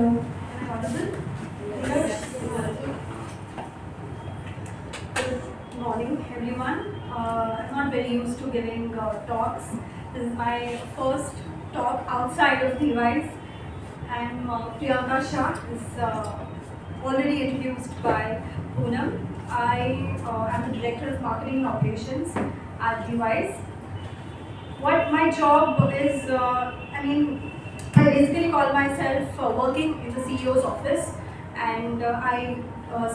Am I audible? Yes. Good morning, everyone. I'm not very used to giving talks. This is my first talk outside of Device. I'm Priyanka Shah, is already introduced by Poonam. I am the Director of Marketing and Operations at Device. What my job is, I basically call myself working in the CEO's office, and I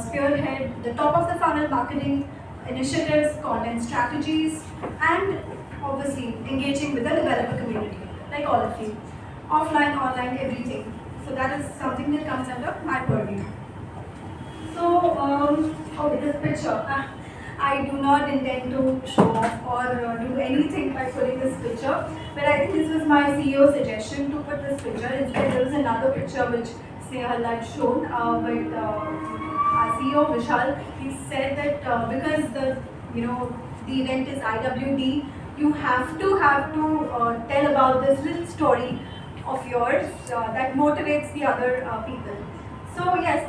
spearhead the top of the funnel marketing initiatives, content strategies, and obviously engaging with the developer community, like all of you. Offline, online, everything. So that is something that comes under my purview. So, okay, this picture. I do not intend to show off or do anything by putting this picture, but I think this was my CEO's suggestion to put this picture. Instead, there was another picture which Snehal had shown, but our CEO Vishal, he said that because the event is IWD, you have to tell about this little story of yours that motivates the other people. So yes,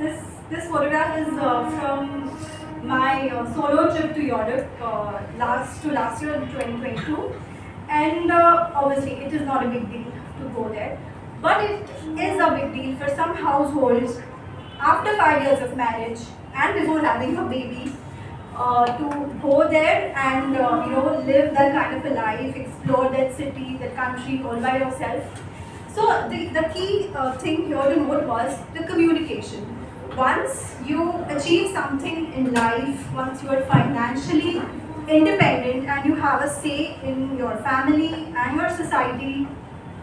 this photograph is from my solo trip to Europe last year in 2022, and obviously it is not a big deal to go there, but it is a big deal for some households after 5 years of marriage and before having a baby to go there and live that kind of a life, explore that city, that country all by yourself. So the key thing here to note was the communication. Once you achieve something in life, once you are financially independent and you have a say in your family and your society,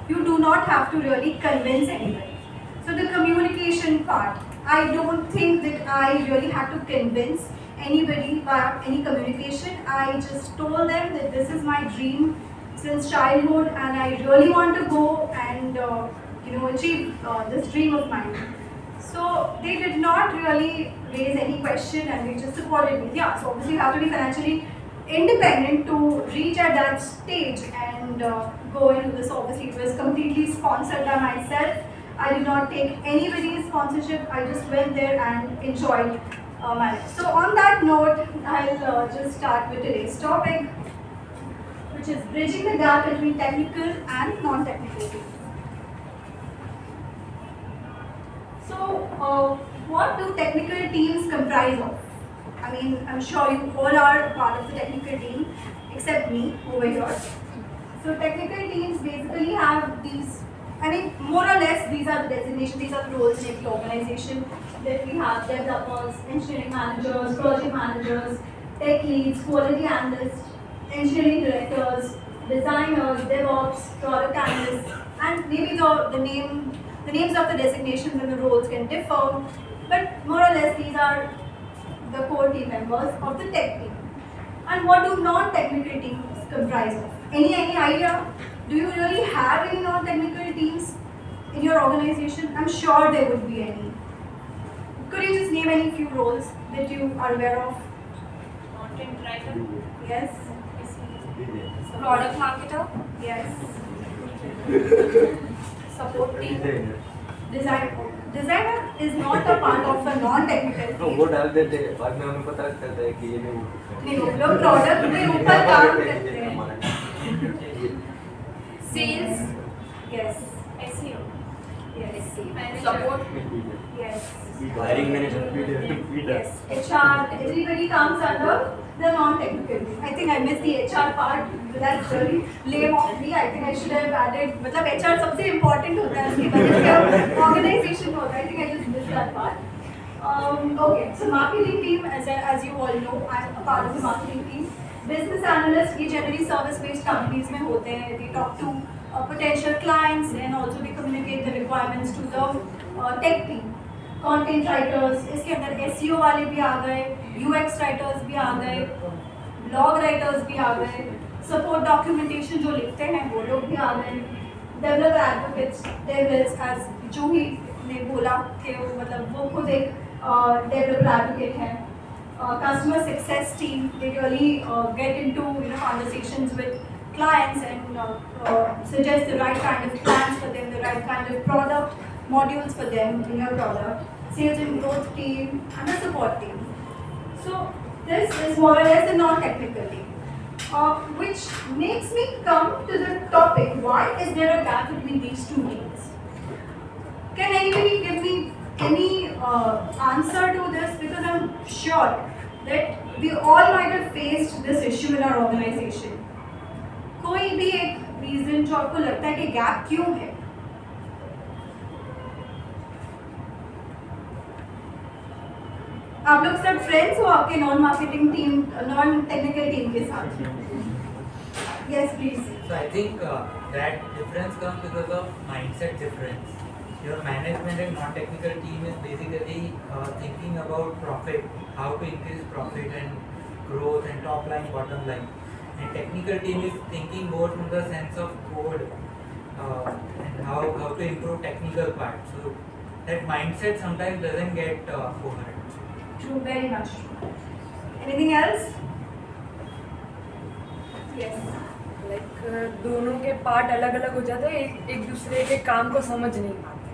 you do not have to really convince anybody. So the communication part, I don't think that I really had to convince anybody by any communication. I just told them that this is my dream since childhood and I really want to go and achieve this dream of mine. So they did not really raise any question and they just supported me. Yeah, so obviously you have to be financially independent to reach at that stage and go into this. Obviously it was completely sponsored by myself. I did not take anybody's sponsorship. I just went there and enjoyed my life. So on that note, I'll just start with today's topic, which is bridging the gap between technical and non-technical teams. So, what do technical teams comprise of? I mean, I'm sure you all are part of the technical team, except me over here. So, technical teams basically have these, more or less, these are the designations, these are the roles in every organization that we have: developers, engineering managers, project managers, tech leads, quality analysts, engineering directors, designers, DevOps, product analysts, and maybe the names of the designations and the roles can differ, but more or less these are the core team members of the tech team. And what do non-technical teams comprise of? Any idea? Do you really have any non-technical teams in your organization? I'm sure there would be any. Could you just name any few roles that you are aware of? Content writer, Yes. product marketer, Yes. support team. Designer is not a part of a non-technical तो team. वो डाल देते हैं बाद में हमें पता चलता है कि ये नहीं नहीं, वो लोग प्रोडक्ट के ऊपर काम करते हैं. Sales, Yes. SEO, Yes. support, Yes. Hiring manager Yes. HR. Everybody comes under the non-technical team. I think I missed the HR part. That's really lame of me. I think I should have added. मतलब HR सबसे important होता है उसकी वजह से organization होता है. I think I just missed that part. Okay. So marketing team, as you all know, I'm a part of the marketing team. Business analysts, ये generally service-based companies में होते हैं. They talk to potential clients and also they communicate the requirements to the tech team. Content writers, इसके अंदर SEO वाले भी आ गए, UX writers भी आ गए, ब्लॉग राइटर्स भी आ गए, सपोर्ट डॉक्यूमेंटेशन जो लिखते हैं वो लोग भी आ गए, डेवलपर एडवोकेट्स, डेवल्स, एज जूही ने बोला कि वो खुद एक डेवलपर एडवोकेट है, customer success team, they really get into conversations with clients and suggest the right kind of plans for them, the right kind of product modules for them in your product, sales and growth team, and the support team. So this is more or less a non-technical team. Which makes me come to the topic, why is there a gap between these two teams? Can anybody give me any answer to this? Because I'm sure that we all might have faced this issue in our organization. कोई भी एक reason जो आपको लगता है कि gap क्यों है? आप लोग सब फ्रेंड्स हो आपके non marketing team, non technical team के साथ? Yes, please. So I think that difference comes because of mindset difference. Your management and non-technical team is basically thinking about profit, how to increase profit and growth and top line, bottom line. And technical team is thinking more from the sense of code and how to improve technical part. So that mindset sometimes doesn't get coherent. True, very much true. Anything else? Yes. Like दोनों के part अलग अलग हो जाते हैं, एक दूसरे के काम को समझ नहीं पाते.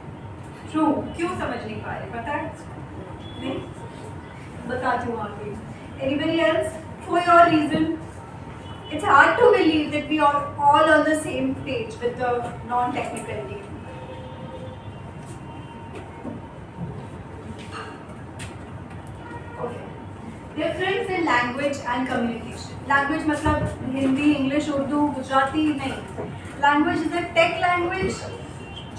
ट्रू. क्यों समझ नहीं पा रहे पता है? नहीं बताती हूँ आगे. Anybody else? For your reason, it's hard to believe that we are all on the same page with the non-technical team. Okay. Difference in language and communication. Language मतलब हिंदी, इंग्लिश, उर्दू, गुजराती नहीं. Language is a tech language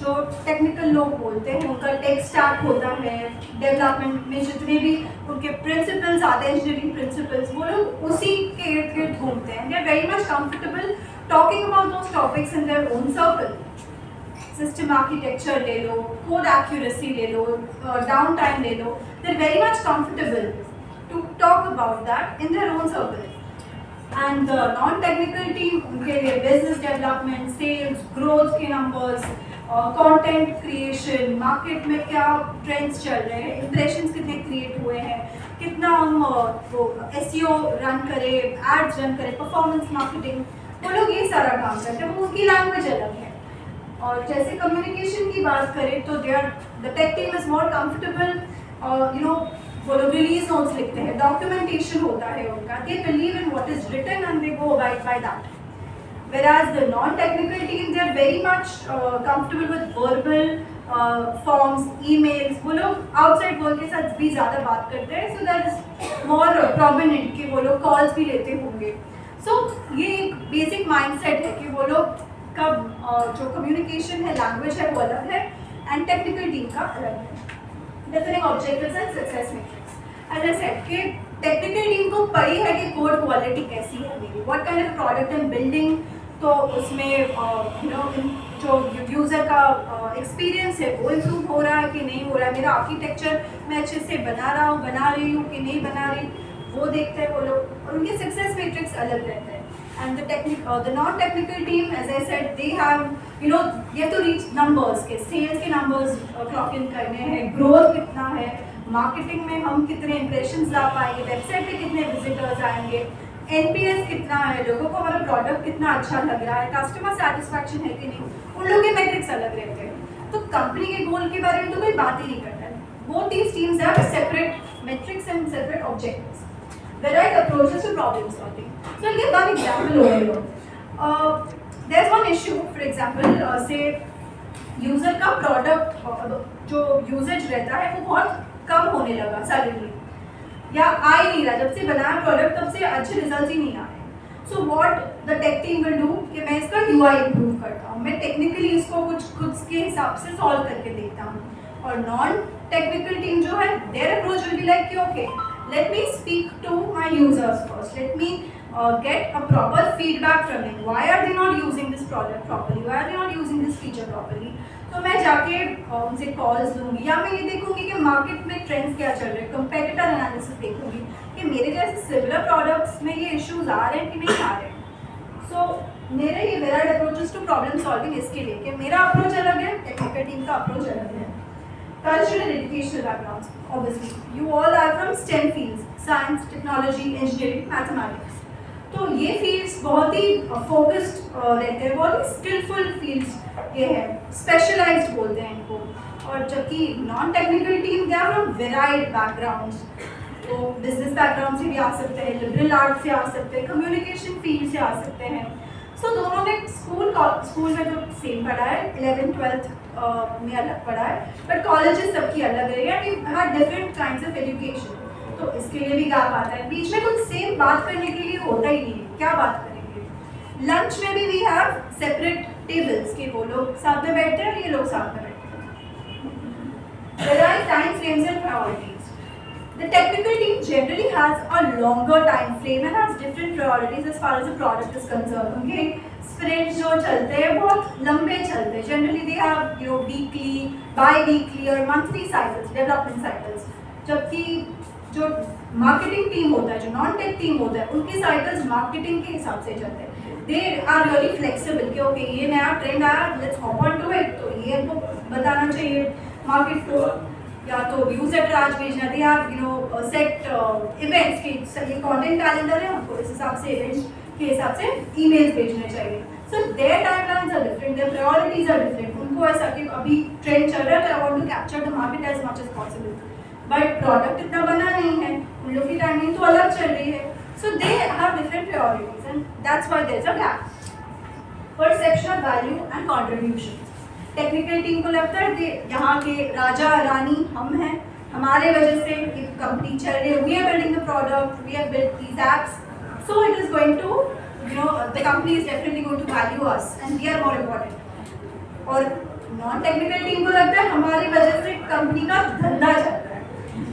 जो technical लोग बोलते हैं, उनका tech stack होता है. Development में जितने भी उनके प्रिंसिपल्स आते हैं, इंजीनियरिंग प्रिंसिपल्स, वो लोग उसी के इर्द गिर्द घूमते हैं. They are very much comfortable talking about those topics in their own circle. System architecture ले लो, कोड एक्यूरेसी ले लो, डाउन टाइम ले लो. They are very much comfortable to talk about that in their own circle. And the non technical team, उनके लिए business development, sales, growth के numbers, content creation, market में क्या ट्रेंड्स चल रहे हैं, इंप्रेशंस कितने क्रिएट हुए हैं, कितना हम वो एसईओ रन करें, एड्स रन करें, परफॉर्मेंस मार्केटिंग, वो लोग ये सारा काम करते हैं. उनकी लैंग्वेज अलग है. और जैसे कम्युनिकेशन की बात करें तो they are the tech team is more comfortable. वो लोग रिलीज नोट्स लिखते हैं, डॉक्यूमेंटेशन होता है उनका. They believe in what is written and they go abide by that. Whereas the non-technical team, they are very much comfortable with verbal forms, emails. वो लोग outside world के साथ भी ज़्यादा बात करते हैं, so that is more prominent कि वो लोग calls भी लेते होंगे. So ये एक basic mindset है कि वो लोग का जो communication है, language है, वो अलग है, and technical team का अलग है. Defining objectives and success metrics. As I said कि technical team को पड़ी है कि code quality कैसी है मेरी, what kind of product I'm building. तो उसमें जो यूज़र का एक्सपीरियंस है वो इम्प्रूव हो रहा है कि नहीं हो रहा है, मेरा आर्किटेक्चर मैं अच्छे से बना रही हूँ कि नहीं बना रही, वो देखते हैं वो लोग. और उनके सक्सेस मैट्रिक्स अलग रहते हैं. And the non technical team, as I said, they have they have to reach numbers के, सेल्स के नंबर्स क्लॉक इन करने हैं, ग्रोथ कितना है, मार्केटिंग में हम कितने इंप्रेशंस ला पाएंगे, वेबसाइट पे कितने विजिटर्स आएंगे, NPS कितना है, लोगों को हमारा प्रोडक्ट कितना अच्छा लग रहा है, कस्टमर सेटिस्फैक्शन है कि नहीं. उन लोगों के मैट्रिक्स अलग रहते हैं. तो कंपनी के गोल के बारे में तो कोई बात ही नहीं करता है. Both these teams have separate metrics and separate objectives, varied approaches to problem solving. So I give one example over here. There is one issue, for example say user का प्रोडक्ट जो यूजेज रहता है वो बहुत कम होने लगा suddenly, या आ ही नहीं रहा. जब से बनाया प्रोडक्ट तब से अच्छे रिजल्ट ही नहीं आ रहे. So what the tech team will do कि मैं इसका UI इम्प्रूव करता हूँ, मैं टेक्निकली इसको कुछ खुद के हिसाब से सॉल्व करके देखता हूँ. और नॉन टेक्निकल टीम जो है, their approach will be like कि okay, let me speak to my users first, let me get a proper feedback from them. Why are they not using this product properly? Why are they not using this feature properly? तो मैं जाके उनसे calls लूँगी, या मैं ये देखूँगी कि मार्केट में ट्रेंड्स क्या चल रहे हैं, कंपेटिटर एनालिसिस देखूँगी कि मेरे जैसे सिमिलर प्रोडक्ट्स में ये इश्यूज आ रहे हैं कि नहीं आ रहे हैं. सो मेरे ये varied approaches to problem solving इसके लिए कि मेरा अप्रोच अलग है, टेक्निकल टीम का अप्रोच अलग है. Cultural and educational backgrounds, obviously. You all are from STEM fields, science, technology, engineering, mathematics. तो ये फील्ड्स बहुत ही फोकस्ड रहते हैं, बहुत ही स्किलफुल फील्ड्स ये है, स्पेशलाइज्ड बोलते हैं इनको। और जबकि non technical team they are from varied backgrounds, तो बिजनेस बैकग्राउंड से भी आ सकते हैं, लिबरल आर्ट से आ सकते हैं, कम्युनिकेशन फील्ड से आ सकते हैं। सो दोनों ने स्कूल में जो सेम पढ़ा है, 11th-12th में अलग पढ़ा है, बट कॉलेजेस सबकी अलग रही है, we have different kinds of education, तो इसके लिए भी गैप आता है। बीच में कुछ सेम बात करने के लिए होता ही नहीं है, क्या बात करेंगे। लंच में भी वी हैव सेपरेट टेबल्स कि वो लोग साथ में बैठते हैं और ये लोग साथ में बैठते हैं। There are time frames and priorities. The technical team generally has a longer time frame and has different priorities as far as the product is concerned. Okay, sprints जो चलते हैं बहुत लंबे चलते हैं. Generally they have weekly, bi-weekly और monthly cycles, development cycles. जबकि जो मार्केटिंग टीम होता है, जो नॉन टेक टीम होता है, उनकी साइकिल्स मार्केटिंग के हिसाब से चलते हैं. दे आर रियली फ्लेक्सिबल कि ओके ये नया ट्रेंड आया, let's hop on to it, तो ये हमको बताना चाहिए मार्केट को, या तो न्यूज लेटर आज भेजना, दे हैव सेट इवेंट्स के ये कंटेंट कैलेंडर है, हमको इस हिसाब से इवेंट्स के हिसाब से ईमेल्स भेजने चाहिए. So their timelines are different, their priorities are different. उनको ऐसा कि अभी ट्रेंड चल रहा है, I want to capture the market as much as possible, but product इतना बना नहीं है, उन लोग की टाइमिंग तो अलग चल रही है. So they have different priorities and that's why there is a gap. Perception of value and contribution. Technical team को लगता है कि यहाँ के राजा रानी हम हैं, हमारे वजह से ये कंपनी चल रही है, we are building the product, we have built these apps, so it is going to the company is definitely going to value us and we are more important. और नॉन टेक्निकल टीम को लगता है हमारी वजह से company का धंधा चल रहा है,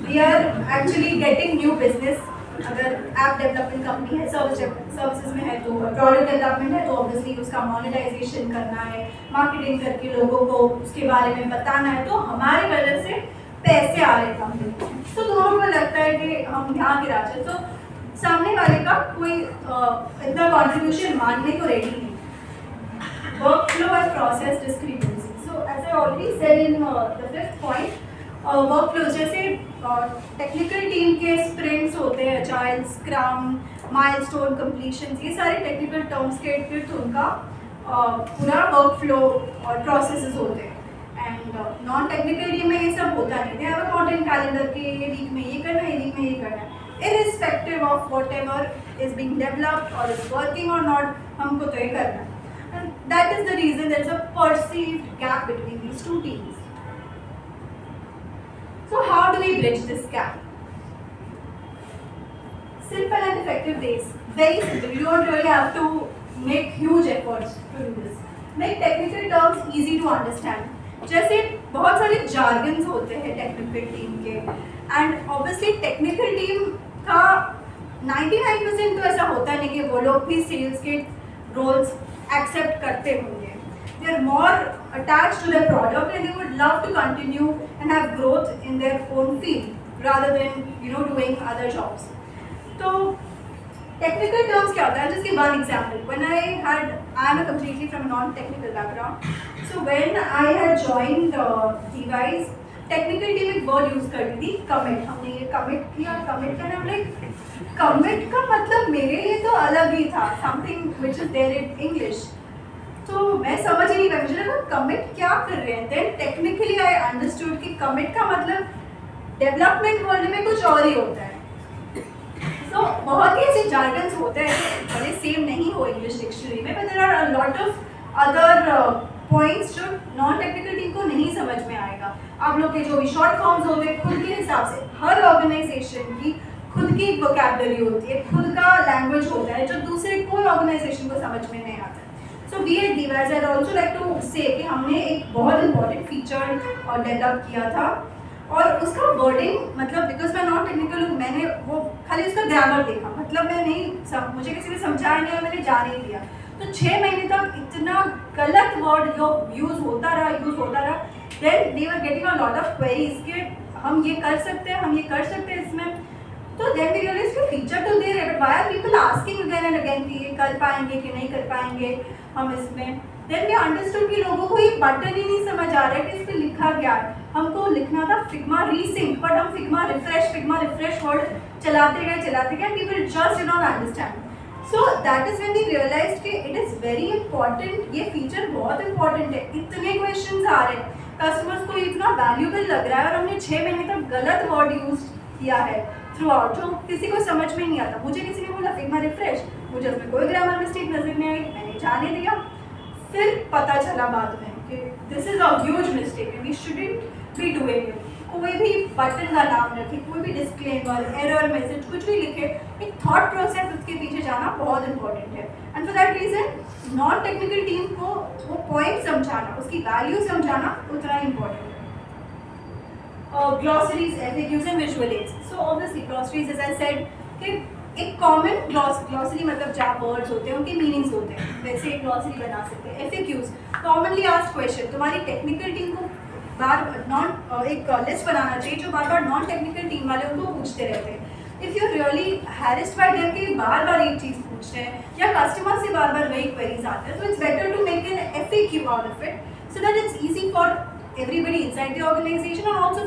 we are actually getting new business. अगर ऐप डेवलपमेंट कंपनी है, सर्विसेज में है, तो प्रोडक्ट डेवलपमेंट है, तो ऑब्वियसली उसका मोनेटाइजेशन करना है, मार्केटिंग करके लोगों को उसके बारे में बताना है, तो हमारी वजह से पैसे आ रहे कंपनी. तो दोनों को लगता है कि हम यहाँ के राजा, तो सामने वाले का कोई इतना कॉन्ट्रीब्यूशन मानने को रेडी नहीं. Work flow and process discrepancy. So as I already said in the 5th point, work flow जैसे टेक्निकल टीम के स्प्रिंट्स होते हैं, अजाइल, स्क्रम, माइलस्टोन कंप्लीशंस, ये सारे टेक्निकल टर्म्स के फिर तो उनका पूरा वर्क फ्लो और प्रोसेसेस होते हैं. एंड नॉन टेक्निकल टीम में ये सब होता नहीं है. अगर कंटेंट कैलेंडर के ये वीक में ये करना है, ये वीक में ये करना है, irrespective of whatever is being developed or is working or not, हमको तो ये करना है. And that is the reason there is a perceived gap between these two teams. So how do we bridge this gap? Simple and effective ways. Very simple. You don't really have to make huge efforts to do this. Make technical terms easy to understand. जैसे बहुत सारे jargons होते हैं technical team के, and obviously technical team का 99% तो ऐसा होता नहीं कि वो लोग भी sales के roles accept करते होंगे. They are more attached to their product and they would love to continue and have growth in their own field rather than doing other jobs. So technical terms क्या होता है? Just give one example. When I am completely from a non-technical background. So when I had joined Device, technical team एक word use करती थी, commit. हमने ये commit किया, commit का नाम commit का मतलब मेरे लिए तो अलग ही था, something which is there in English. तो मैं समझ ही नहीं पाई, मुझे लगा कमिट क्या कर रहे हैं. देन टेक्निकली आई अंडरस्टूड कि कमिट का मतलब डेवलपमेंट वर्ल्ड में कुछ और ही होता है. तो बहुत ही ऐसे जार्गन्स होते हैं, भले सेम नहीं हो इंग्लिश डिक्शनरी में, but there are a lot of other points जो नॉन टेक्निकल टीम को नहीं समझ में आएगा. आप लोग के जो भी शॉर्ट फॉर्म्स होते हैं, खुद के हिसाब से हर ऑर्गेनाइजेशन की खुद की एक वोकैबुलरी होती है, खुद का लैंग्वेज होता है जो दूसरे कोई ऑर्गेनाइजेशन को समझ में नहीं आता. So we at Device, I'd also like to say कि हमने एक बहुत important feature डेवलप किया था, और उसका वर्डिंग मतलब बिकॉज मैं नॉन टेक्निकल हूँ, मैंने वो खाली उसका ग्रामर देखा, मतलब मैं नहीं मुझे किसी ने समझाया नहीं और मैंने जाने ही दिया. तो 6 महीने तक इतना गलत वर्ड जो यूज़ होता रहा. Then they were getting a lot of queries कि हम ये कर सकते हैं, हम ये कर सकते हैं इसमें. तो देन वी रियलाइज कि फीचर तो दे रहे, but why are people asking again and again कि ये कर पाएंगे कि नहीं कर पाएंगे हम इसमें. देन वी अंडरस्टूड कि लोगों को ये बटन ही नहीं समझ आ रहा है कि इस पर लिखा क्या है. हमको लिखना था फिग्मा रीसिंक, बट हम फिग्मा रिफ्रेश वर्ड चलाते गए, people just did not understand. So that is when we realize कि इट इज़ वेरी इंपॉर्टेंट, ये फीचर बहुत इंपॉर्टेंट है। इतने क्वेश्चंस आ रहे हैं, कस्टमर्स को इतना वैल्यूबल लग रहा है और हमने 6 महीने तक गलत वर्ड यूज किया है थ्रू आउट, जो किसी को समझ में नहीं आता। मुझे किसी ने बोला फिग्मा रिफ्रेश, मुझे उसमें कोई ग्रामर मिस्टेक नजर नहीं आई, मैंने जाने दिया। फिर पता चला बाद में कि this is a huge mistake and we shouldn't be doing it. कोई भी बटन का नाम रखे, कोई भी डिस्क्लेमर, एरर मैसेज, कुछ भी लिखे, एक थॉट प्रोसेस उसके पीछे जाना बहुत इंपॉर्टेंट है। And for that reason non technical team को वो पॉइंट समझाना, उसकी वैल्यू समझाना उतना ही इंपॉर्टेंट है। Glossaries, FAQs and visual aids. So obviously glossaries, as I said, कि एक कॉमन ग्लॉसरी मतलब जहाँ वर्ड्स होते हैं उनके मीनिंग्स होते हैं, वैसे एक ग्लॉसरी बना सकते हैं। FAQs, कॉमनली आस्क्ड क्वेश्चन, तुम्हारी टेक्निकल टीम को एक लिस्ट बनाना चाहिए जो बार बार नॉन टेक्निकल टीम वाले उनको पूछते रहते हैं। If you really harassed bye them कि बार बार एक चीज़ पूछते हैं या कस्टमर से बार बार वही क्वेरीज आते हैं, तो it's better to make an FAQ out of it so that it's easy for everybody inside the organization and also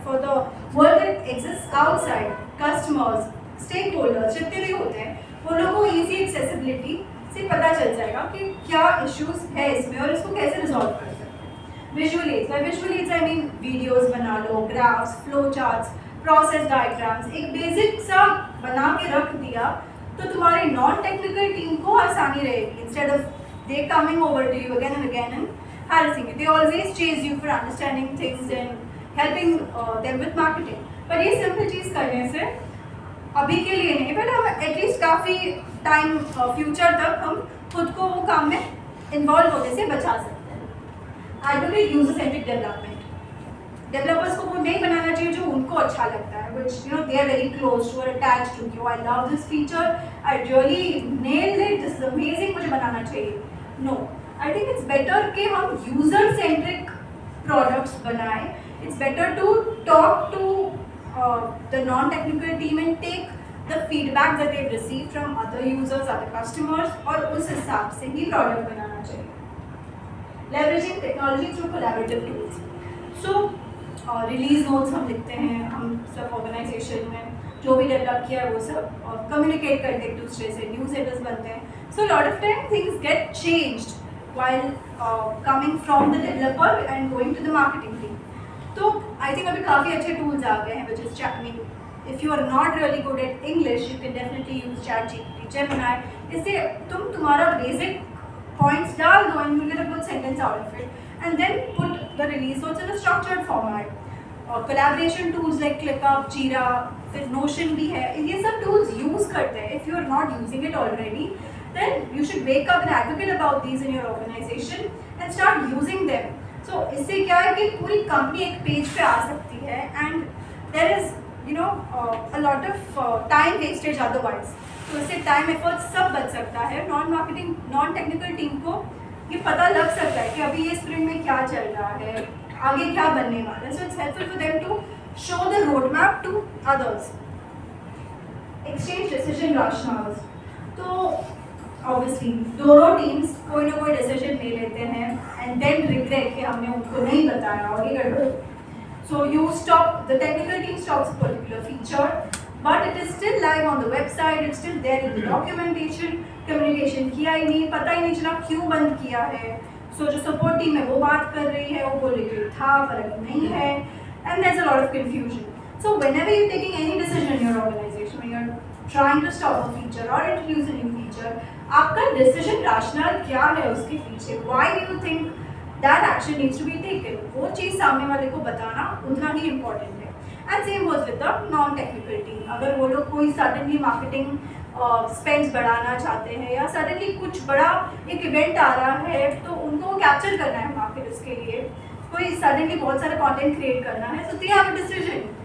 for the world that exists outside, customers, stakeholders जितने भी होते हैं वो लोगों को easy accessibility से पता चल जाएगा कि क्या issues है इसमें और इसको कैसे resolve कर सकते हैं। Visual aids, by visual aids I mean videos बना लो, graphs, flow charts, process diagrams, एक basic सा बना के रख दिया तो तुम्हारी non technical team को आसानी रहेगी, instead of they coming over to you again and again and harassing you. They always chase you for understanding things and helping them with marketing. पर ये simple चीज़ करने से अभी के लिए नहीं, पहले हम एटलीस्ट काफ़ी टाइम फ्यूचर तक हम खुद को वो काम में इन्वॉल्व होने से बचा सकते हैं। Advocate user centric development, developers को वो नहीं बनाना चाहिए जो उनको अच्छा लगता है, which you know they are very close to or attached to you. I love this feature, I really nailed it, this is amazing, मुझे बनाना चाहिए। No, I think it's better कि हम user centric products बनाएं. It's better to talk to the non-technical team and take the feedback that they've received from other users, other customers, और उस हिसाब से ही product बनाना चाहिए. Leveraging technology through collaborative tools. So release notes हम लिखते हैं, हम सब ऑर्गेनाइजेशन में जो भी डेवलप किया है वो सब कम्युनिकेट करते हैं एक दूसरे से, न्यूज़ लेटर्स बनते हैं. So lot of time things get changed while coming from the developer and going to the marketing team. तो I think अभी काफ़ी अच्छे tools आ गए हैं, which is I mean, if you are not really good at English, you can definitely use ChatGPT, Gemini. इससे तुम तुम्हारा basic points डाल दो and you get a good sentence out of it, and then put the release notes in a structured format. Collaboration tools like ClickUp, Jira, फिर Notion भी है, ये सब tools use करते हैं. If you are not using it already, then you should wake up and advocate about these in your organization and start using them. So इससे क्या है कि पूरी company एक page पे आ सकती है and there is a lot of time wastage otherwise. तो इससे time effort सब बच सकता है. Non-marketing, non-technical team को ये पता लग सकता है कि अभी ये sprint में क्या चल रहा है, आगे क्या बनने वाला है. So it's helpful for them to show the roadmap to others. Exchange decision rationales. तो ऑब्वियसली दोनों टीम्स कोई ना कोई डिसीजन ले लेते हैं एंड देन रिग्रेट कि हमने उनको नहीं बताया और ये गड़बड़. So you stop, the technical team stops a particular feature but it is still live on the website, it's still there in the documentation. Communication किया ही नहीं, पता ही नहीं चला क्यों बंद किया है. सो जो सपोर्ट टीम है वो बात कर रही है, वो बोल रही है था फर्क नहीं है, and there is a lot of confusion. So whenever you taking any decision in your organization, when you are trying to stop a feature or introduce a new feature, आपका decision rationale क्या है उसके पीछे, why do you think that action needs to be taken, वो चीज़ सामने वाले को बताना उतना ही important है. And same goes with the non-technical team. अगर वो लोग कोई suddenly marketing spends बढ़ाना चाहते हैं या suddenly कुछ बड़ा एक event आ रहा है तो उनको capture करना है market, उसके लिए कोई suddenly बहुत सारा content create करना है, so they have a decision.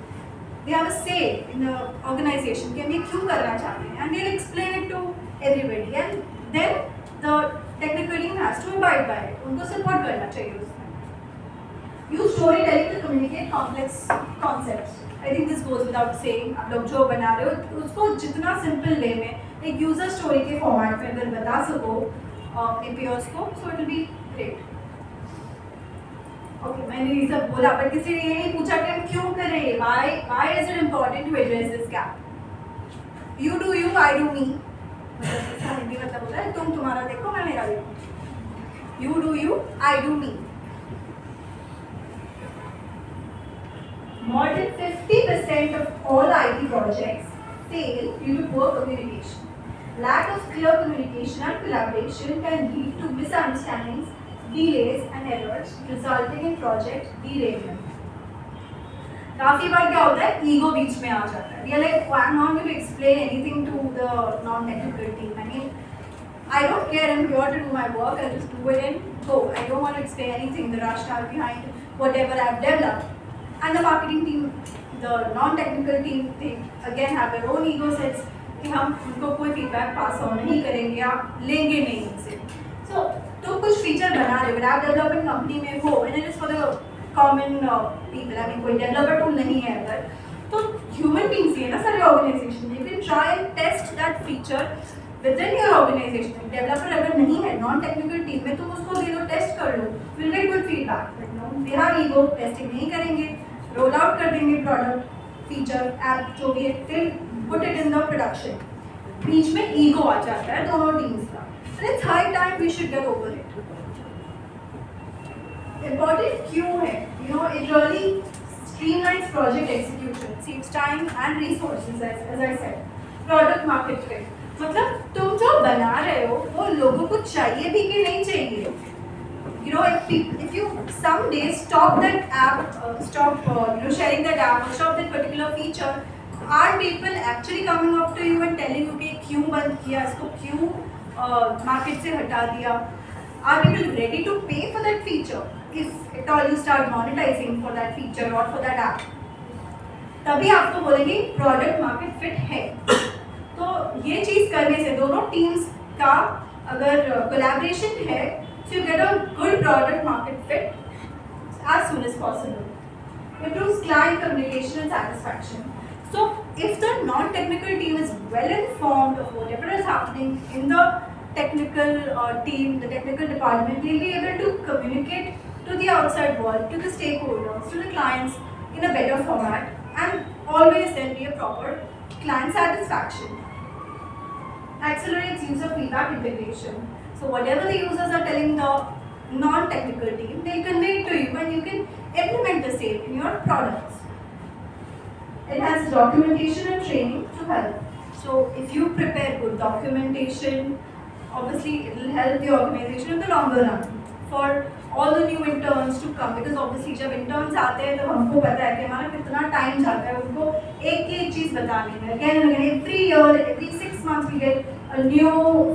They have a say in the organization कि हम ये क्यों करना चाहते हैं, and they'll explain it to everybody, and then the technical team has to abide by it. उनको support करना चाहिए उसमें. Use storytelling to communicate complex concepts. I think this goes without saying. आप लोग जो बना रहे हो उसको जितना simple way में एक user story के format में अगर बता सको अपने peers को, so it will be great. Okay, मैंने ये सब बोला पर किसी ने ये नहीं पूछा कि हम क्यों कर रहे हैं. Why is it important to address this gap? You do you, I do me. मतलब इसका हिंदी मतलब होता है तुम तुम्हारा देखो मैं मेरा देखूँ। You do you, I do me. More than 50% of all IT projects fail due to poor communication. Lack of clear communication and collaboration can lead to misunderstandings, delays and errors, resulting in project derailment. काफी बार क्या होता है, ego बीच में आ जाता है। We are like, oh, I'm not going to explain anything to the non-technical team. I mean, I don't care. I'm here to do my work. I'll just do it and go. I don't want to explain anything, the rationale behind whatever I've developed. And the marketing team, the non-technical team, they again have their own ego sets कि हम उनको कोई feedback pass on नहीं करेंगे या लेंगे नहीं उनसे। So तो कुछ feature बना रहे हो, app development company में हो, and it is for the common people, I mean कोई developer tool नहीं है अगर, तो human beings ही है ना सारे organization में, you can try and test that feature within your organization. Developer अगर नहीं है non-technical team में, तुम उसको दे दो, test कर लो, will get good feedback. But no, they have ego, testing नहीं करेंगे, roll out कर देंगे product, feature, app जो भी है, फिर put it in the production. बीच में ego आ जाता है दोनों teams का, and it's high time we should get over it. Important क्यों है? You know, it really streamlines project execution, saves time and resources, as I said. Product market fit. मतलब तुम जो बना रहे हो वो लोगों को चाहिए भी कि नहीं चाहिए? You know, if you someday stop that app, sharing that app, or stop that particular feature, are people actually coming up to you and telling you कि क्यों बंद किया, इसको क्यों market से हटा दिया? Are people ready to pay for that feature if at all you start monetizing for that feature or for that app? तभी आपको बोलेंगे product market fit है। तो ये चीज़ करने से दोनों teams का अगर collaboration है, so you get a good product market fit as soon as possible. Improves client communication and satisfaction. So if the non-technical team is well informed of whatever is happening in the technical team, the technical department, they'll be able to communicate to the outside world, to the stakeholders, to the clients in a better format, and always there'll be a proper client satisfaction. Accelerates user feedback integration. So whatever the users are telling the non-technical team, they'll convey it to you and you can implement the same in your products. It has documentation and training to help. So if you prepare good documentation, obviously it will help the organization in the longer run for all the new interns to come, because obviously जब interns आते हैं तो हमको पता है कि हमारा कितना time जाता है उनको एक चीज़ बताने में। Again and again, every year, every 6 months we get a new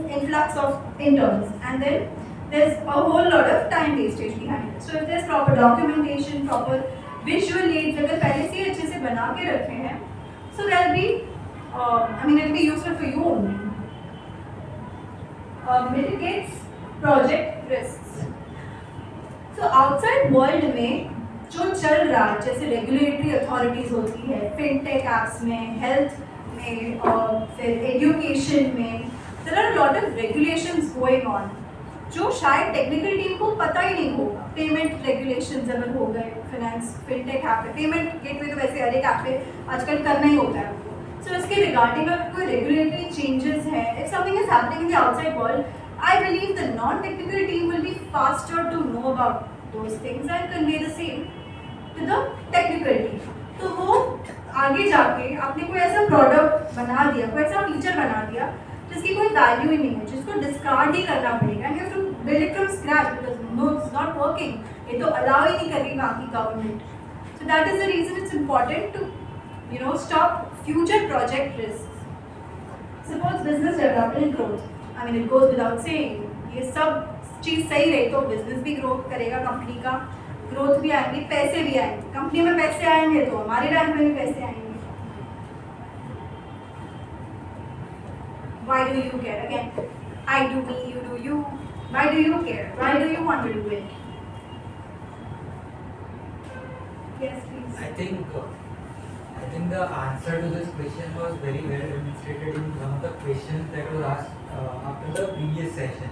influx of interns, and then there's a whole lot of time wastage behind it. So if there's proper documentation, proper visual aids अगर पहले से अच्छे से बना के रखे हैं, so that'll be, it'll be useful for you only. Mitigates project risks. So outside world में जो चल रहा है, जैसे regulatory authorities होती है, fintech apps में, health में, और फिर education में, there are a lot of regulations going on, जो शायद technical team को पता ही नहीं होगा। Payment regulations अगर हो गए, finance, fintech app पे, payment gateway तो वैसे हर एक app पे आजकल करना ही होता है। So इसके regarding अगर कोई regulatory changes है, if something is happening in the outside world, I believe the non-technical team will be faster to know about those things and convey the same to the technical team. तो वो आगे जाके आपने कोई ऐसा product बना दिया, कोई ऐसा feature बना दिया जिसकी कोई value ही नहीं है, जिसको discard ही करना पड़ेगा, and you have to build it from scratch because no, it's not working. ये तो allow ही नहीं करेगी बाकी government. So that is the reason it's important to stop future project risks. Suppose business development and growth. It goes without saying, ये सब चीज़ सही रही तो बिजनेस भी ग्रो करेगा, कंपनी का ग्रोथ भी आएंगी, पैसे भी आएंगे, कंपनी में पैसे आएंगे तो हमारे बैंक में भी पैसे आएंगे। Why do you care? Again, I do me, you do you. Why do you care? Why do you want to do it? Yes, please. I think the answer to this question was very well demonstrated in one of the questions that was asked after the previous session.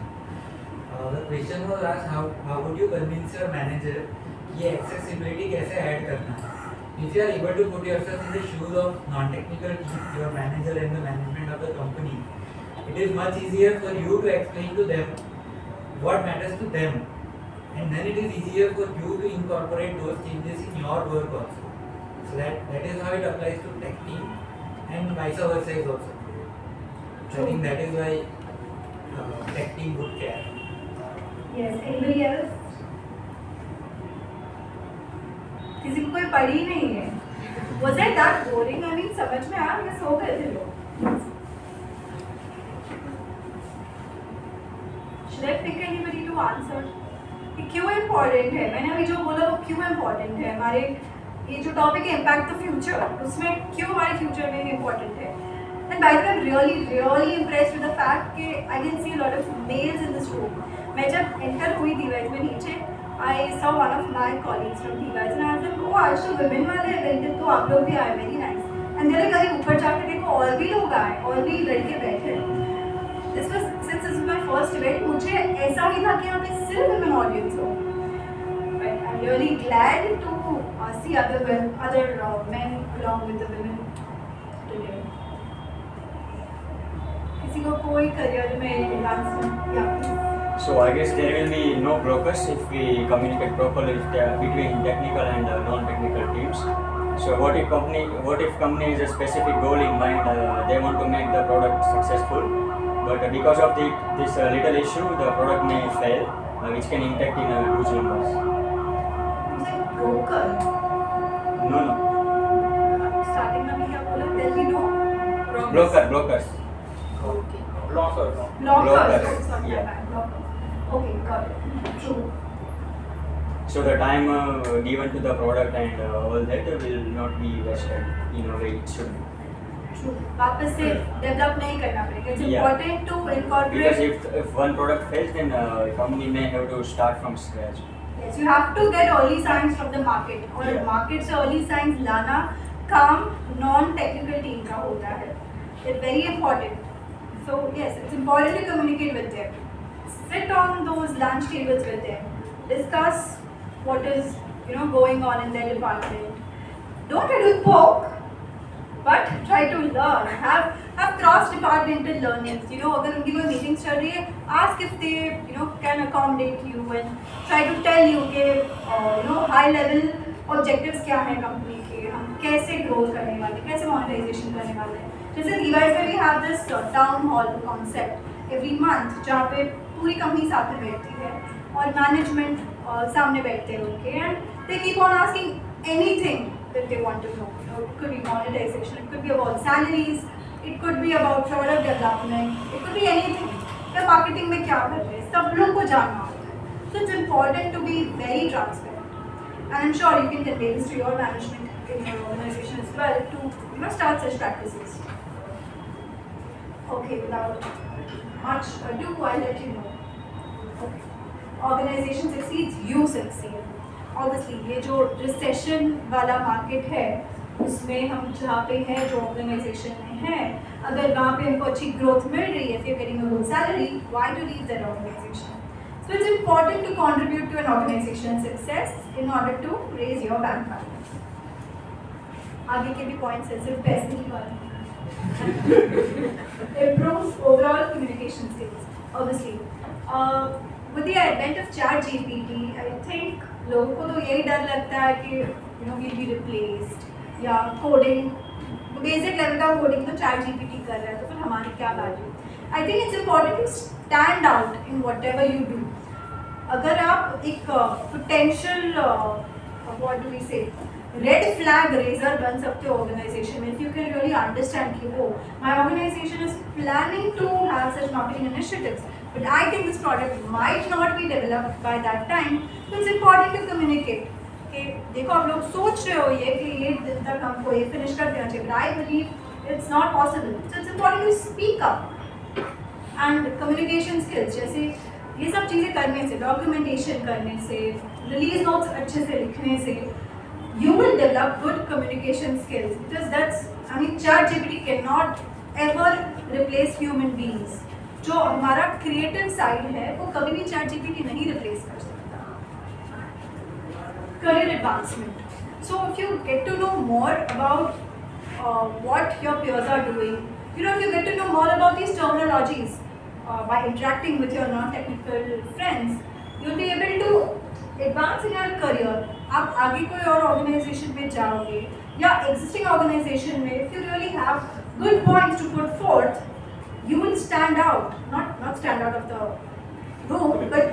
The question was asked, how would you convince your manager कि accessibility कैसे add करना है? If you are able to put yourself in the shoes of non-technical team, your manager and the management of the company, it is much easier for you to explain to them what matters to them, and then it is easier for you to incorporate those changes in your work also. So that is how it applies to tech team, and vice versa is also true. So I think that is why tech team would care. Yes, anybody else? किसी को कोई पढ़ी नहीं है? Was it that boring? I mean समझ में आया या सो गए थे लोग? Should I pick anybody to answer? कि क्यों इम्पोर्टेंट है? मैंने अभी जो बोला वो क्यों इम्पोर्टेंट है? हमारे ये जो टॉपिक है इम्पैक्ट द फ्यूचर, उसमें क्यों हमारे फ्यूचर में इम्पोर्टेंट है? And by the way, I'm really impressed with the fact कि I can see a lot of males in this room. मैं जब enter हुई DYS में नीचे, I saw one of my colleagues from DYS and I asked them, oh आज तो women वाले event है, तो आप लोग भी आए, very nice. And they're like, अरे ऊपर जाके देखो और भी लोग आए, और भी लड़के बैठे हैं. Since this was my first event, मुझे ऐसा ही था कि यहाँ पे सिर्फ women audience हो. But I'm really glad to see other men along with the women today. किसी को कोई करियर में एडवांसमेंट या So I guess there will be no blockers if we communicate properly between technical and non-technical teams. So what if company has a specific goal in mind, they want to make the product successful, but because of this little issue, the product may fail, which can impact in huge numbers. broker. No. Starting में मैं क्या बोला? There will be no Blockers. okay. Blockers. Blockers. Oh, sorry, Yeah. my bad. Blockers. Okay, got it. True. So the time given to the product and all that will not be wasted in a way it should be. True. वापस से develop नहीं करना पड़ेगा. It's Yeah. important to Because incorporate. if one product fails, then company may have to start from scratch. Yes, you have to get early signs from the market. और Yeah. market से early signs लाना काम non-technical team का होता है. It's very important. So yes, it's important to communicate with them. Sit on those lunch tables with them. Discuss what is going on in their department. Don't try to poke, but try to learn. Have cross-departmental learnings. अगर उनकी कोई meetings चल रही है, ask if they can accommodate you and try to tell you कि high-level objectives क्या हैं company के, हम कैसे grow करने वाले, कैसे monetization करने वाले हैं. जैसे DYS में we have this town hall concept every month जहाँ पे पूरी कंपनी साथ में बैठती है और मैनेजमेंट सामने बैठते हैं उनके and they keep on asking anything that they want to know. It could be monetization, it could be about salaries, it could be about product development, it could be anything. क्या marketing में क्या कर रहे हैं, सब लोग को जानना होता है. So it's important to be very transparent and I am sure you can convey this to your management in your organization as well to start such practices. Okay, without much ado, I'll let you know. Okay. Organization succeeds, you succeed. Obviously, ये जो recession वाला market है, उसमें हम जहाँ पे हैं, जो organization में हैं, अगर वहाँ पे हमको अच्छी growth मिल रही है, if you're getting a good salary, why to leave that organization? So it's important to contribute to an organization's success in order to raise your bank balance. आगे के भी points हैं, सिर्फ पैसे की बात नहीं. Improves overall communication skills. Obviously, with the advent of ChatGPT, I think लोगों को तो यही डर लगता है कि we'll be replaced या coding, basic level का coding तो ChatGPT कर रहा है, तो फिर हमारी क्या value? I think it's important to stand out in whatever you do. अगर आप एक potential what do we say, red flag raiser बन सकते हो ऑर्गेनाइजेशन में. If you can really understand कि वो my organization is planning to have such marketing initiatives but I think this product might not be developed by that time. तो it's important to communicate कि देखो आप लोग सोच रहे हो ये कि ये दिन तक हमको ये फिनिश कर देना चाहिए, but I believe it's not possible. So it's important to speak up and communication skills, जैसे ये सब चीज़ें करने से, डॉक्यूमेंटेशन करने से, रिलीज नोट्स अच्छे से लिखने से, you will develop good communication skills, because ChatGPT cannot ever replace human beings. जो हमारा creative side है वो कभी भी ChatGPT नहीं replace कर सकता. Career advancement. So if you get to know more about what your peers are doing, if you get to know more about these terminologies by interacting with your non-technical friends, you'll be able to advance in your career. आप आगे कोई और organization में जाओगे या existing organization में, if you really have good points to put forth, you will stand out. Not stand out of the room, but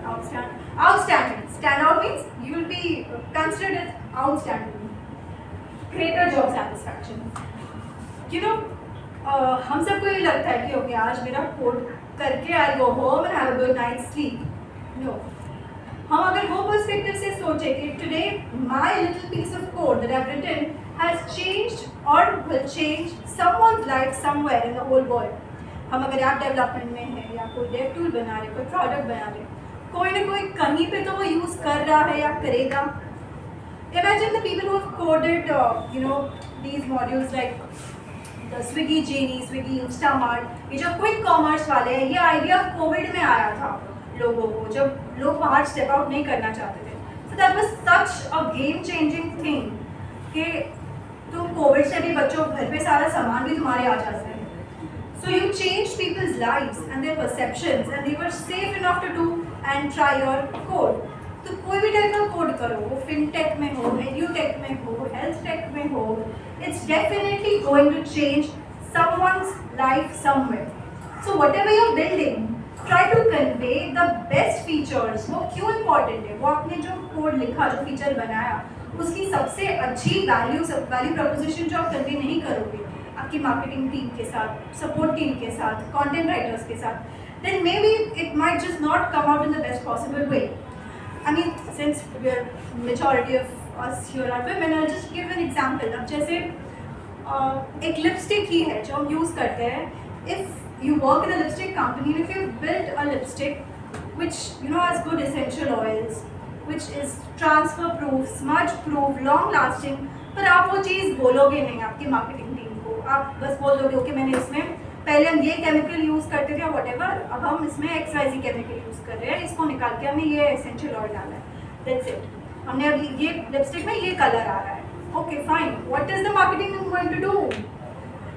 outstanding. Stand out means you will be considered as outstanding. Greater job satisfaction. हम सबको ये लगता है कि okay आज मेरा code करके I go home and have a good night sleep. No, हम अगर वो पर्सपेक्टिव से सोचे कि today my little piece of code that I have written has changed or will change someone's life somewhere in the whole world. हम अगर app development में हैं या कोई डेव टूल बना रहे, कोई प्रोडक्ट बना रहे, कोई ना कोई कहीं पे तो वो यूज़ कर रहा है या करेगा. Imagine the people who have coded, these modules like the Swiggy Genie, Swiggy Instamart. ये जो क्विक कॉमर्स वाले हैं, ये आइडिया कोविड में आया था लोगों को, जब लोग बाहर स्टेप आउट नहीं करना चाहते थे. So that was such a game changing thing कि तुम कोविड से भी बच्चों, घर पे सारा सामान भी तुम्हारे आ जाता है. So you changed people's lives and their perceptions and they were safe enough to do and try your code. तो कोई भी टाइप का कोड करो, वो फिनटेक में हो, एड्यूटेक में हो, हेल्थ टेक में हो, it's definitely going to change someone's life somewhere. So whatever you are building, try to convey the best features. वो क्यों इम्पॉर्टेंट है, वो आपने जो कोड लिखा, जो फीचर बनाया, उसकी सबसे अच्छी वैल्यू प्रपोजिशन जो आप कन्वे नहीं करोगे आपकी मार्केटिंग टीम के साथ, सपोर्ट टीम के साथ, कंटेंट राइटर्स के साथ, then maybe it might just not come out in the best possible way. I mean, since we're majority of us here are women, I'll just give an example. अब जैसे एक lipstick ही है जो हम use करते हैं. If you work in a lipstick company, if you build a lipstick which has good essential oils, which is transfer proof, smudge proof, long lasting, पर आप वो चीज़ बोलोगे नहीं आपकी मार्केटिंग टीम को. आप बस बोल दोगे ओके मैंने इसमें पहले हम ये केमिकल यूज़ करते थे वट एवर, अब हम इसमें XYZ केमिकल यूज़ कर रहे हैं, इसको निकाल के हमने ये एसेंशियल ऑयल डाला है, दैट्स इट. हमने अब ये लिपस्टिक में ये कलर आ रहा है, okay fine. What is the marketing going to do?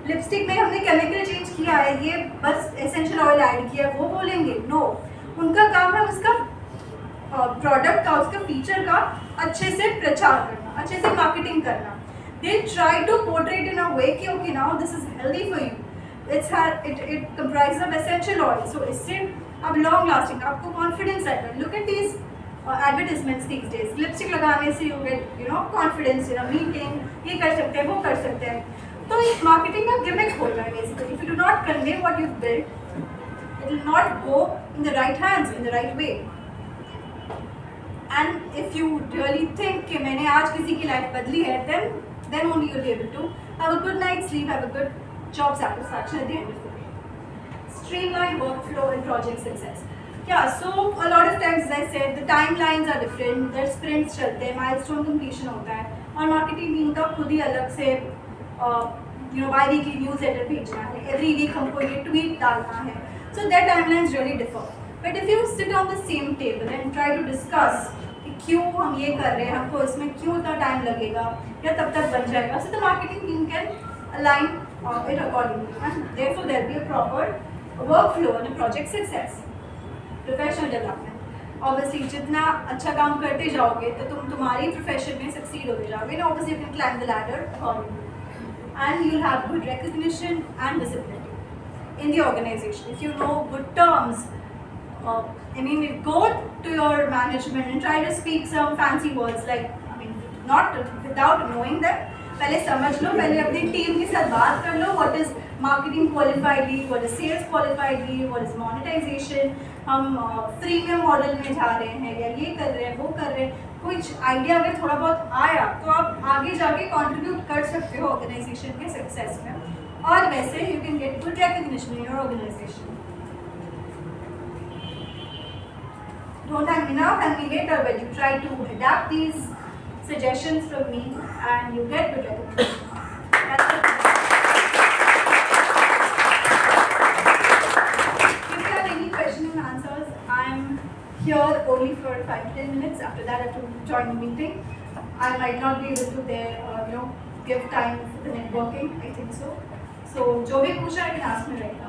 Lipstick में हमने केमिकल चेंज किया है, ये बस एसेंशियल ऑयल ऐड किया, वो बोलेंगे? नो, उनका काम है उसका प्रोडक्ट का, उसका फीचर का अच्छे से प्रचार करना, अच्छे से मार्केटिंग करना. दे ट्राई टू पोर्ट्रेट इन अ वे कि okay now this is healthy for you, it comprises of essential oil, so इससे अब long lasting, आपको confidence रहता है. Look at these advertisements these days. Lipstick लगाने से you get confidence in a meeting, ये कर सकते हैं, वो कर सकते हैं. तो ये marketing का gimmick होता है basically. If you do not convey what you've built, it will not go in the right hands, in the right way. And if you really think कि मैंने आज किसी की life बदली है, then only you'll be able to have a good night's sleep, have a good job satisfaction at the end of the day. Streamline workflow and project success. Yeah, so a lot of times, as I said, the timelines are different. There's sprints चलते हैं, milestone completion होता है, और marketing team का खुद ही अलग से bi-weekly newsletter भेजना है, every week हमको ये tweet डालना है. So their timelines really differ. But if you sit on the same table and try to discuss कि क्यों हम ये कर रहे हैं, हमको इसमें क्यों इतना टाइम लगेगा या तब तक बन जाएगा, so the marketing team can align it accordingly, and therefore there will be a proper workflow and a project success. Professional development. Obviously, जितना अच्छा काम करते जाओगे तो तुम तुम्हारी प्रोफेशन में सक्सीड होते जाओगे. And obviously you can climb the ladder accordingly, and you'll have good recognition and visibility in the organization. If you know good terms, go to your management and try to speak some fancy words, not without knowing them. पहले समझ लो, पहले अपनी team के साथ बात कर लो. What is marketing qualified lead, what is sales qualified lead, what is monetisation, हम फ्रीमियम मॉडल में जा रहे हैं या ये कर रहे हैं, वो कर रहे हैं. कुछ आइडिया अगर थोड़ा बहुत आया तो आप आगे जाके कंट्रीब्यूट कर सकते हो ऑर्गेनाइजेशन के सक्सेस में, और वैसे you can get good recognition in your organization. Don't thank me now, thank me later, but you try to adapt these suggestions from me and you get good recognition. That's it. If you have any questions and answers, I'm here only for 5 to 10 minutes. After that, I have to join the meeting. I might not be able to give time for the networking. I think so. So जो भी पूछा है class में रहेगा.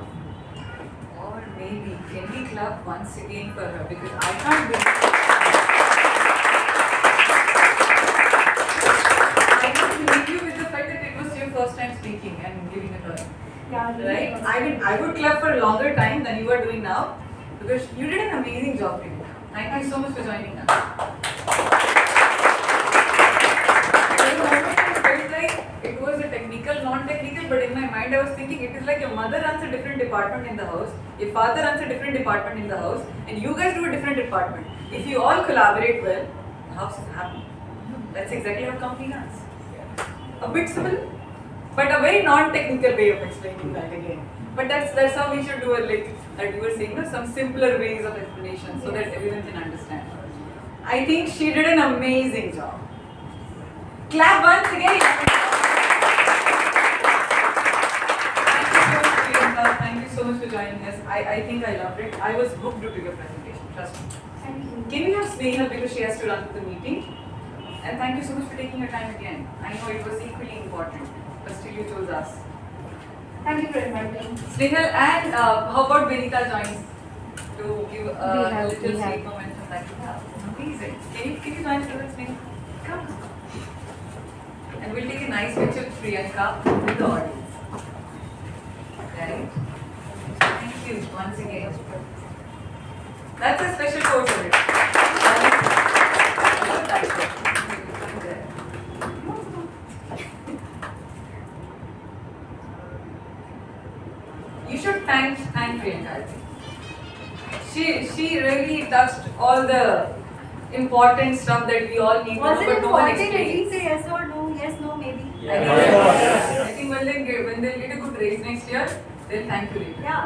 Or maybe can we clap once again for her because I can't believe you with the fact that it was your first time speaking and giving a talk. Yeah. Right? I mean, I would clap for a longer time than you are doing now because you did an amazing job, Priyanka. Thank you so much for joining us. For a moment, I felt like it was a technical, non-technical, but in my mind, I was thinking it is like your mother runs a different department in the house, your father runs a different department in the house, and you guys do a different department. If you all collaborate well, the house is happy. That's exactly how company runs. A bit simple, but a very non-technical way of explaining that again. But that's how we should do it, like that you were saying, no? Some simpler ways of explanation so that everyone can understand. I think she did an amazing job. Clap once again. Thank you so much, Priyanka. Thank you so much for joining us. I think I loved it. I was hooked to your presentation. Trust me. Thank you. Can we have Sneha because she has to run to the meeting? And thank you so much for taking your time again. I know it was equally important, but still you chose us. Thank you for inviting. Snehal and how about Benita joins to give a little we have. sweet momentum that you have. Amazing. Can you join us, Snehal? Come. And we'll take a nice picture with Priyanka with the audience. Right? Thank you once again. That's a special photo of it. You should thank Priyanka, I think. She really touched all the important stuff that we all need to Was know, it but no one important? At least explains. say yes or no. Yes, no, maybe. Yeah. I think when they get a good raise next year, they'll thank you later. Yeah.